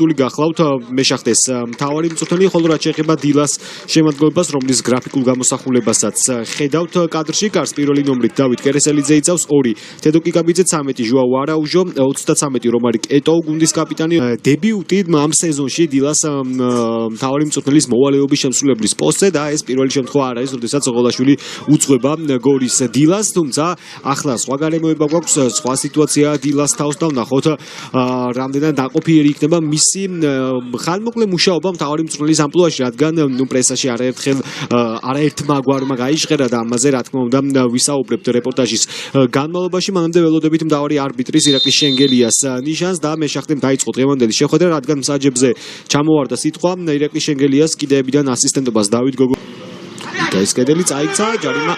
მომენტული გახლავთ მეშახტეს მთავარი მწვრთნელი, ხოლო რაც შეეხება დილას შემადგენლობას, რომლის გრაფიკულ გამოსახულებასაც ხედავთ კადრში, კარს პირველი ნომრით დავით კერესელიძე იცავს 2, თედო კიკაბიძე 13, ჟოაო არაუჟო 33, რომარიკ ეტოუ გუნდის კაპიტანი. დებიუტი ამ სეზონში დილას მთავარი მწვრთნელის მოვალეობის შემსრულებლის პოსტზე და ეს პირველი შემთხვევა არ არის, როდესაც ღოლაშვილი უძღვება გორის დილას, თუმცა ახლა სხვა გარემოება გვაქვს, სხვა სიტუაცია დილას თავს და ვნახოთ რამდენად დაყოფიერი იქნება მისი ხანმოკლე მუშაობა მთავარი მწვრთნელის ამპლუაში, რადგან პრესაში არაერთმა გვარმა გაიჟღერა და ამაზე რა თქმა უნდა ვისაუბრებთ რეპორტაჟის განმავლობაში. მანამდე ველოდებით მთავარი არბიტრის ირაკლი შენგელიას ნიშანს და მეშახტემ დაიწყო დღევანდელი შეხვედრა, რადგან მსაჯებზე ჩამოვარდა სიტყვა ირაკლი შენგელიას კიდეებიდან ასისტენტობას დავით გოგო და ეს კედელი წაიქცა, ჯარიმა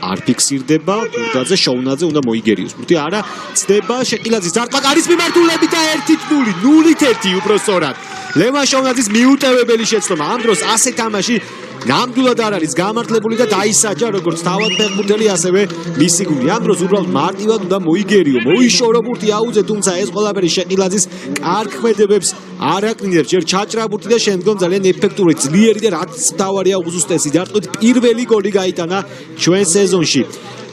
არ ფიქსირდება, თურდაძე შოუნაძე უნდა მოიგერიოს. მურთი არა ცდება შეყილაძის დარტყმა კარის მიმართულებით და 1-0, 0-1 უბრალოდ. ლემა შოუნაძის მიუტევებელი შეცდომა. ამ დროს ასე თამაში ნამდვილად არ არის გამართლებული და დაისაჯა როგორც თავად ფეხბურთელი, ასევე მისი გუნდი. ამ დროს უბრალოდ მარტივად უნდა მოიგერიო, მოიშორო ბურთი აუძე, თუმცა ეს ყველაფერი შეყილაძის კარგ ქმედებებს არ აკნინებს. ჯერ ჩაჭრა ბურთი და შემდგომ ძალიან ეფექტური, ძლიერი და რაც მთავარია უზუსტესი დარტყმით პირველი გოლი გაიტანა ჩვენ სეზონში.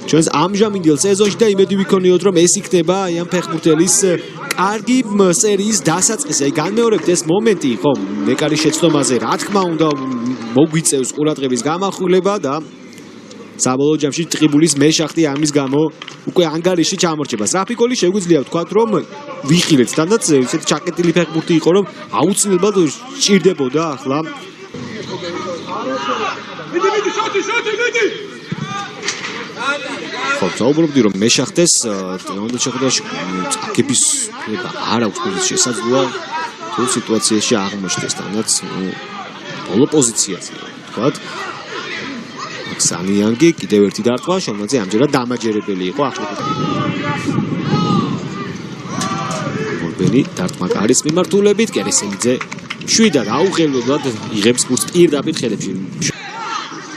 ჩვენს ამჟამინდელ სეზონში და იმედი ვიქონიოთ, რომ ეს იქნება ამ ფეხბურთელის კარგი სერიის დასაწყისი. აი განმეორებთ ეს მომენტი, ხო, მეკარის შეცდომაზე, რა თქმა უნდა, მოგვიწევს ყურადღების გამახვილება და საბოლოო ჯამში ტყიბულის მეშახტი ამის გამო უკვე ანგარიში ჩამორჩება. სწრაფი გოლი შეგვიძლია ვთქვათ, რომ ვიხილეთ, თანდაც ესეთი ჩაკეტილი ფეხბურთი იყო, რომ აუცილებლად სჭირდებოდა ახლა. ხო, საუბრობდი რომ მეშახტეს დღევანდელ შეხვედრაში წაგების არ აქვს შესაძლოა თუ სიტუაციაში აღმოჩნდეს, თანდაც ბოლო პოზიციაზე ვთქვათ. სალიანგი კიდევ ერთი დარტყმა, შოუნაძე ამჯერად დამაჯერებელი იყო ახლა. მორბენი დარტყმა კარის მიმართულებით, კერესელიძე შვიდად აუღელებლად იღებს ბურთს პირდაპირ ხელებში.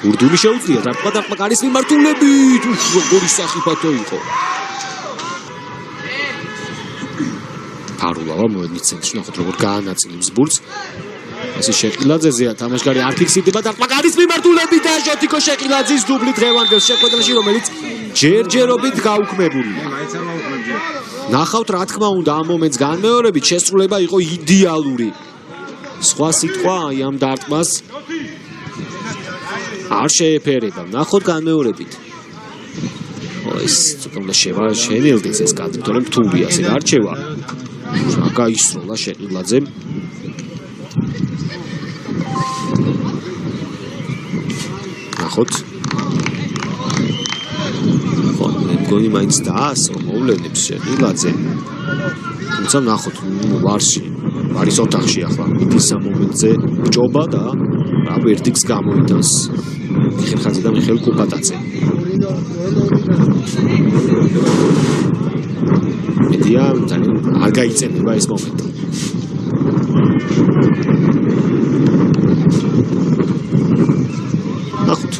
ურდული შეუძლია დარტყმა კარის მიმართულებით, როგორი სახიფათო იყო. არულავა მოედნის ცენტრში, ნახოთ როგორ გაანაწილებს ბურთს. ასე შეყილაძეზეა თამაშგარი არ ფიქსირდება დარტყმა კარის მიმართულებით და ჟოტიკო შეყილაძის დუბლი დღევანდელ შეხვედრაში, რომელიც ჯერჯერობით გაუქმებულია. ნახავთ რა თქმა უნდა ამ მომენტს განმეორებით შესრულება იყო იდეალური. სხვა სიტყვა აი ამ დარტყმას არ შეეფერება. ნახოთ განმეორებით. ეს თუნდაც შენელდეს ეს კადრი, თორემ რთულია ასე გარჩევა. გაისროლა შეყილაძემ. ნახოთ. ხო, მე მგონი მაინც დაასრო მოვლენებს შეყილაძე. თუმცა ნახოთ ვარის ოთახში ახლა მითის მომენტზე ჭობა და რა ვერდიქტს გამოიტანს მიხეილ ხაძე და მიხეილ კუპატაძე. მედია ძალიან არ გაიწენება ეს მომენტი. ნახოთ.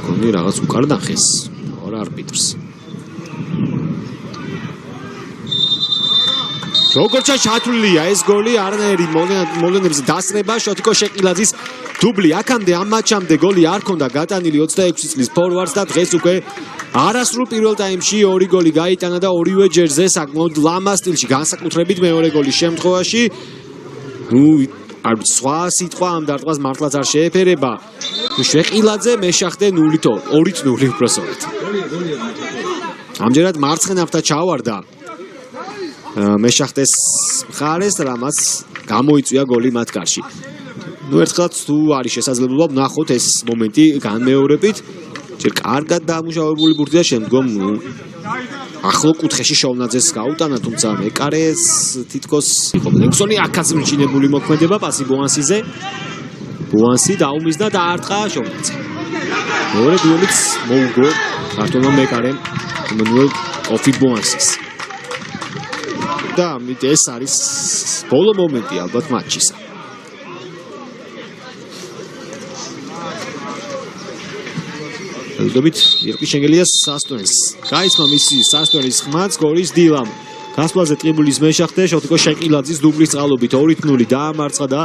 კონი რაღაც უკარდახეს ორ არბიტრს. როგორც ჩათვლილია ეს გოლი, არნერი მოვლენებზე დასრება, შოტიკო შეყილაძის დუბლი. აქამდე ამ მატჩამდე გოლი არ ქონდა გატანილი 26 წლის ფორვარდს და დღეს უკვე არასრულ პირველ ტაიმში 2 გოლი გაიტანა და ორივე ჯერზე საკმაოდ ლამა სტილში, განსაკუთრებით მეორე გოლის შემთხვევაში. სხვა სიტყვა ამ დარტყმას მართლაც არ შეეფერება. შეყილაძე მეშახტე 0-2 უბრალოდ. ამჯერად მარცხენათა ჩავარდა მეშახტეს მხარეს, რამაც გამოიწვია გოლი მათ კარში. ერთხელაც თუ არის შესაძლებლობა ვნახოთ ეს მომენტი განმეორებით. ჯერ კარგად დამუშავებული ბურთი და შემდგომ ახლო კუთხეში შოუნაძეს გაუტანა, თუმცა მეკარეს თითქოს იყო ლენგსონი აქაც მჩინებული მოქმედება პასი ბოანსიზე. ბოანსი დაუმიზდა და დაარტყა შოუნაძე. მეორე დუელიც მოუგო ქართულმა მეკარემ ემანუელ ოფი ბოანსის. და ეს არის ბოლო მომენტი ალბათ მატჩისა. ხელდობით ირკი შენგელიას სასტვენს. გაიცმა მისი სასტვენის ხმაც გორის დილამ. გასვლაზე ტყიბულის მეშახტე შოთიკო შეკილაძის დუბლის წყალობით 2-0 დაამარცხა და